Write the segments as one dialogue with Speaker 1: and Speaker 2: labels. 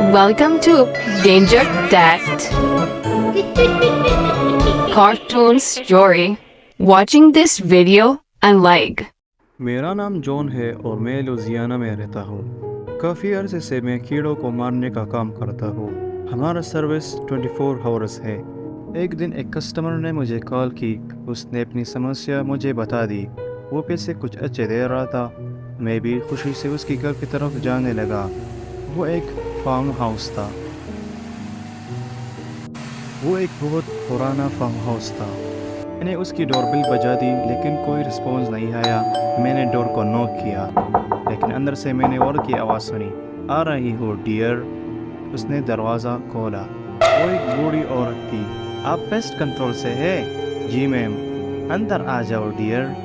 Speaker 1: Welcome to Danger Dad Cartoon Story. Watching this video and like.
Speaker 2: मेरा नाम John है और मैं लुजियाना में रहता हूँ। काफ़ी अरसे से मैं कीड़ों को मारने का काम करता हूँ। हमारा सर्विस 24 आवर्स है। एक दिन एक कस्टमर ने मुझे कॉल की। उसने अपनी समस्या मुझे बता दी। वो पैसे कुछ अच्छे दे रहा था। मैं भी खुशी से उसकी घर की तरफ जाने लगा। वो एक फार्म हाउस था। वो एक बहुत पुराना फार्म हाउस था। मैंने उसकी डोरबेल बजा दी लेकिन कोई रिस्पॉन्स नहीं आया। मैंने डोर को नॉक किया लेकिन अंदर से मैंने और की आवाज़ सुनी, आ रही हो डियर। उसने दरवाज़ा खोला। वो एक बूढ़ी औरत थी। आप पेस्ट कंट्रोल से है? जी मैम। अंदर आ जाओ डियर।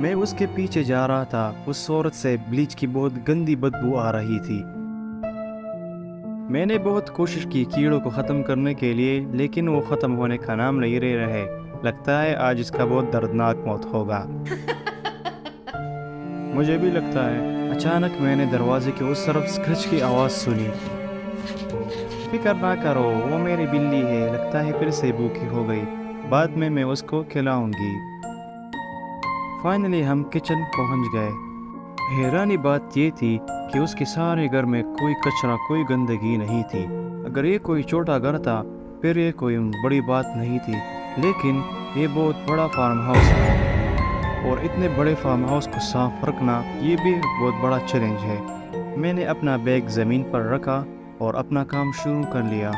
Speaker 2: मैं उसके पीछे जा रहा था। उस औरत से ब्लीच की बहुत गंदी बदबू आ रही थी। मैंने बहुत कोशिश की कीड़ों को ख़त्म करने के लिए लेकिन वो ख़त्म होने का नाम नहीं ले रहे। लगता है आज इसका बहुत दर्दनाक मौत होगा। मुझे भी लगता है। अचानक मैंने दरवाजे के उस तरफ स्क्रैच की आवाज़ सुनी। फिक्र ना करो, वो मेरी बिल्ली है। लगता है फिर से भूखी हो गई। बाद में मैं उसको खिलाऊंगी। फाइनली हम किचन पहुंच गए। हैरानी बात ये थी कि उसके सारे घर में कोई कचरा, कोई गंदगी नहीं थी। अगर ये कोई छोटा घर था फिर ये कोई बड़ी बात नहीं थी, लेकिन ये बहुत बड़ा फार्म हाउस था और इतने बड़े फार्म हाउस को साफ रखना ये भी बहुत बड़ा चैलेंज है। मैंने अपना बैग ज़मीन पर रखा और अपना काम शुरू कर लिया।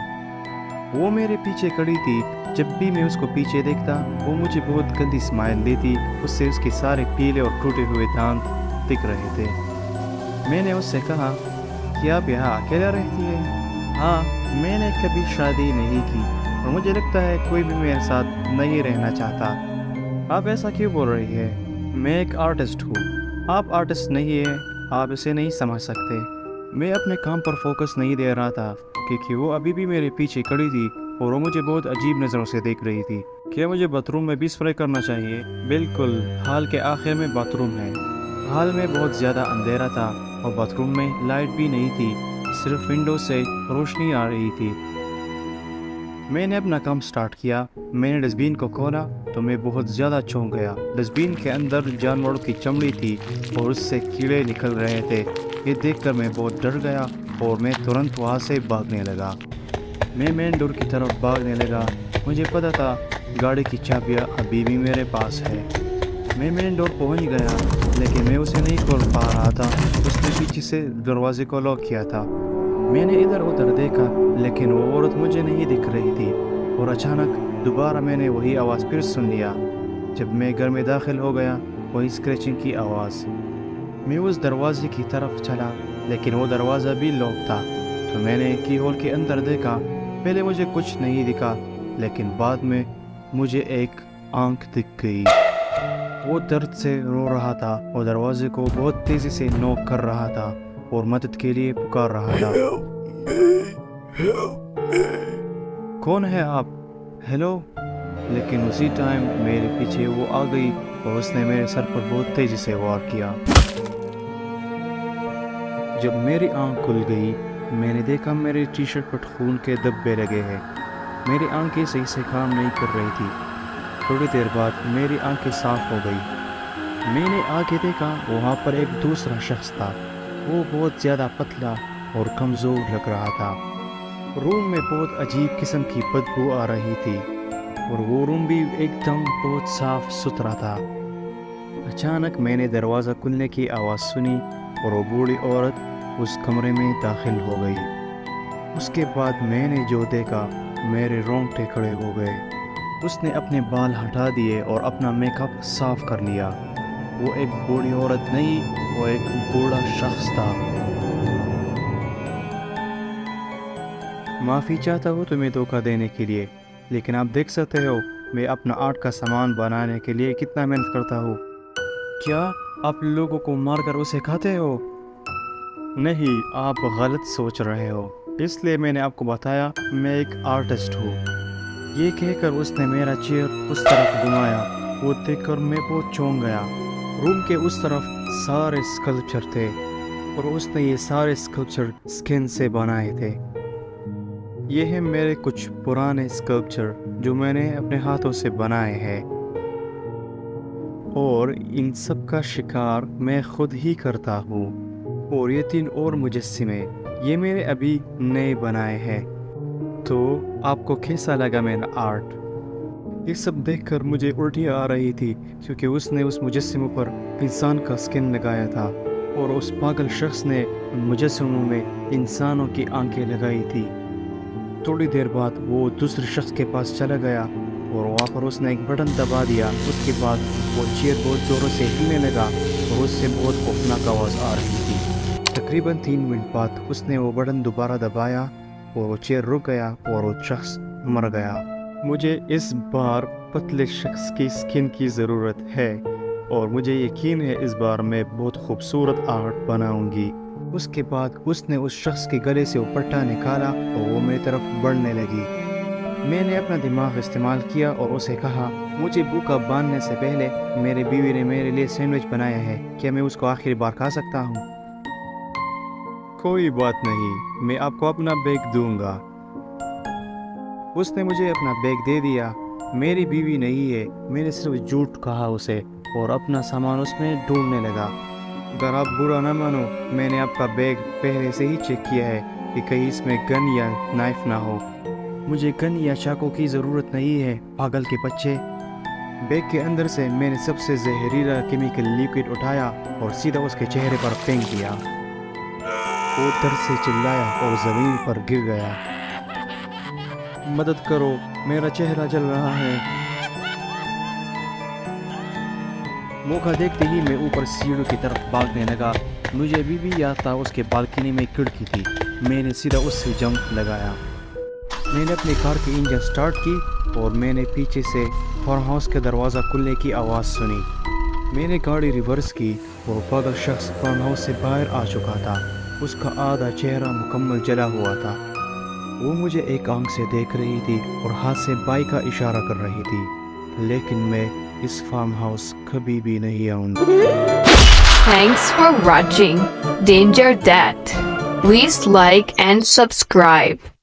Speaker 2: वो मेरे पीछे खड़ी थी। जब भी मैं उसको पीछे देखता वो मुझे बहुत गंदी स्माइल देती। उससे उसके सारे पीले और टूटे हुए दांत दिख रहे थे। मैंने उससे कहा कि आप यहाँ अकेला रहती है? हाँ, मैंने कभी शादी नहीं की और मुझे लगता है कोई भी मेरे साथ नहीं रहना चाहता। आप ऐसा क्यों बोल रही है? मैं एक आर्टिस्ट हूँ। आप आर्टिस्ट नहीं है, आप इसे नहीं समझ सकते। मैं अपने काम पर फोकस नहीं दे रहा था क्योंकि वो अभी भी मेरे पीछे खड़ी थी और वो मुझे बहुत अजीब नज़रों से देख रही थी। क्या मुझे बाथरूम में भी स्प्रे करना चाहिए? बिल्कुल, हाल के आखिर में बाथरूम है। हाल में बहुत ज़्यादा अंधेरा था और बाथरूम में लाइट भी नहीं थी, सिर्फ विंडो से रोशनी आ रही थी। मैंने अपना काम स्टार्ट किया। मैंने डस्टबिन को खोला तो मैं बहुत ज़्यादा चौंक गया। डस्टबिन के अंदर जानवरों की चमड़ी थी और उससे कीड़े निकल रहे थे। ये देखकर मैं बहुत डर गया और मैं तुरंत वहाँ से भागने लगा। मैं मेन डोर की तरफ भागने लगा। मुझे पता था गाड़ी की चाबियाँ अभी भी मेरे पास है। मैं मेन डोर पहुँच गया लेकिन मैं उसे नहीं खोल पा रहा था। उसने पीछे से दरवाजे को लॉक किया था। मैंने इधर उधर देखा लेकिन वो औरत मुझे नहीं दिख रही थी और अचानक दोबारा मैंने वही आवाज़ फिर सुन लिया। जब मैं घर में दाखिल हो गया वही स्क्रैचिंग की आवाज़। मैं उस दरवाजे की तरफ चला लेकिन वो दरवाज़ा भी लॉक था। तो मैंने की होल के अंदर देखा। पहले मुझे कुछ नहीं दिखा लेकिन बाद में मुझे एक आंख दिख गई। वो दर्द से रो रहा था और दरवाजे को बहुत तेज़ी से नॉक कर रहा था और मदद के लिए पुकार रहा था। कौन है आप? हेलो। लेकिन उसी टाइम मेरे पीछे वो आ गई और उसने मेरे सर पर बहुत तेज़ी से वार किया। जब मेरी आंख खुल गई मैंने देखा मेरे टी शर्ट पर खून के धब्बे लगे हैं। मेरी आंखें सही से काम नहीं कर रही थी। थोड़ी देर बाद मेरी आंखें साफ हो गई। मैंने आगे देखा वहाँ पर एक दूसरा शख्स था। वो बहुत ज़्यादा पतला और कमज़ोर लग रहा था। रूम में बहुत अजीब किस्म की बदबू आ रही थी और वो रूम भी एकदम बहुत साफ सुथरा था। अचानक मैंने दरवाज़ा खुलने की आवाज़ सुनी और वो बूढ़ी औरत उस कमरे में दाखिल हो गई। उसके बाद मैंने जो देखा मेरे रोंगटे खड़े हो गए। उसने अपने बाल हटा दिए और अपना मेकअप साफ कर लिया। वो एक बूढ़ी औरत नहीं, वो एक बूढ़ा शख्स था। माफ़ी चाहता हूँ तुम्हें धोखा देने के लिए, लेकिन आप देख सकते हो मैं अपना आर्ट का सामान बनाने के लिए कितना मेहनत करता हूँ। क्या आप लोगों को मारकर उसे खाते हो? नहीं, आप गलत सोच रहे हो। इसलिए मैंने आपको बताया मैं एक आर्टिस्ट हूँ। ये कहकर उसने मेरा चेयर उस तरफ घुमाया। वो देखकर मैं बहुत चौंक गया। रूम के उस तरफ सारे स्कल्पचर थे। اور اس نے یہ سارے اسکلپچر اسکن سے بنائے تھے۔ یہ ہیں میرے کچھ پرانے اسکلپچر جو میں نے اپنے ہاتھوں سے بنائے ہیں، اور ان سب کا شکار میں خود ہی کرتا ہوں۔ اور یہ 3 اور مجسمے یہ میں نے ابھی نئے بنائے ہیں۔ تو آپ کو کیسا لگا میرا آرٹ؟ یہ سب دیکھ کر مجھے الٹی آ رہی تھی، کیونکہ اس نے اس مجسموں پر انسان کا سکن لگایا تھا، اور اس پاگل شخص نے ان مجسموں میں انسانوں کی آنکھیں لگائی تھی۔ تھوڑی دیر بعد وہ دوسرے شخص کے پاس چلا گیا، اور وہاں پر اس نے ایک بٹن دبا دیا۔ اس کے بعد وہ چیئر بہت زوروں سے ہلنے لگا، اور اس سے بہت خوفناک آواز آ رہی تھی۔ تقریباً 3 منٹ بعد اس نے وہ بٹن دوبارہ دبایا، اور وہ چیئر رک گیا، اور وہ شخص مر گیا۔ مجھے اس بار پتلے شخص کی سکن کی ضرورت ہے، اور مجھے یقین ہے اس بار میں بہت خوبصورت آرٹ بناؤں گی۔ اس کے بعد اس نے اس شخص کے گلے سے وہ پٹا نکالا، اور وہ میری طرف بڑھنے لگی۔ میں نے اپنا دماغ استعمال کیا اور اسے کہا، مجھے بھوکا باندھنے سے پہلے میرے بیوی نے میرے لیے سینڈوچ بنایا ہے، کیا میں اس کو آخری بار کھا سکتا ہوں؟ کوئی بات نہیں، میں آپ کو اپنا بیگ دوں گا۔ اس نے مجھے اپنا بیگ دے دیا۔ میری بیوی نہیں ہے، میں نے صرف جھوٹ کہا اسے، اور اپنا سامان اس میں ڈھونڈنے لگا۔ اگر آپ برا نہ مانو، میں نے آپ کا بیگ پہلے سے ہی چیک کیا ہے کہ کہیں اس میں گن یا نائف نہ ہو۔ مجھے گن یا چاقو کی ضرورت نہیں ہے، پاگل کے بچے۔ بیگ کے اندر سے میں نے سب سے زہریلا کیمیکل لیکوڈ اٹھایا اور سیدھا اس کے چہرے پر پھینک دیا۔ وہ درد سے چلایا اور زمین پر گر گیا۔ مدد کرو، میرا چہرہ جل رہا ہے۔ موقع دیکھتے ہی میں اوپر سیڑھیوں کی طرف بھاگنے لگا۔ مجھے ابھی بھی یاد تھا اس کے بالکنی میں کھڑکی تھی۔ میں نے سیدھا اس سے جمپ لگایا۔ میں نے اپنی کار کی انجن سٹارٹ کی، اور میں نے پیچھے سے فارم ہاؤس کا دروازہ کھلنے کی آواز سنی۔ میں نے گاڑی ریورس کی، اور پاگل شخص فارم ہاؤس سے باہر آ چکا تھا۔ اس کا آدھا چہرہ مکمل جلا ہوا تھا۔ وہ مجھے ایک آنکھ سے دیکھ رہی تھی اور ہاتھ سے بائی کا اشارہ کر رہی تھی، لیکن میں اس فارم ہاؤس کبھی بھی نہیں آؤں گی۔
Speaker 1: Thanks for watching Danger Dad. Please like and subscribe.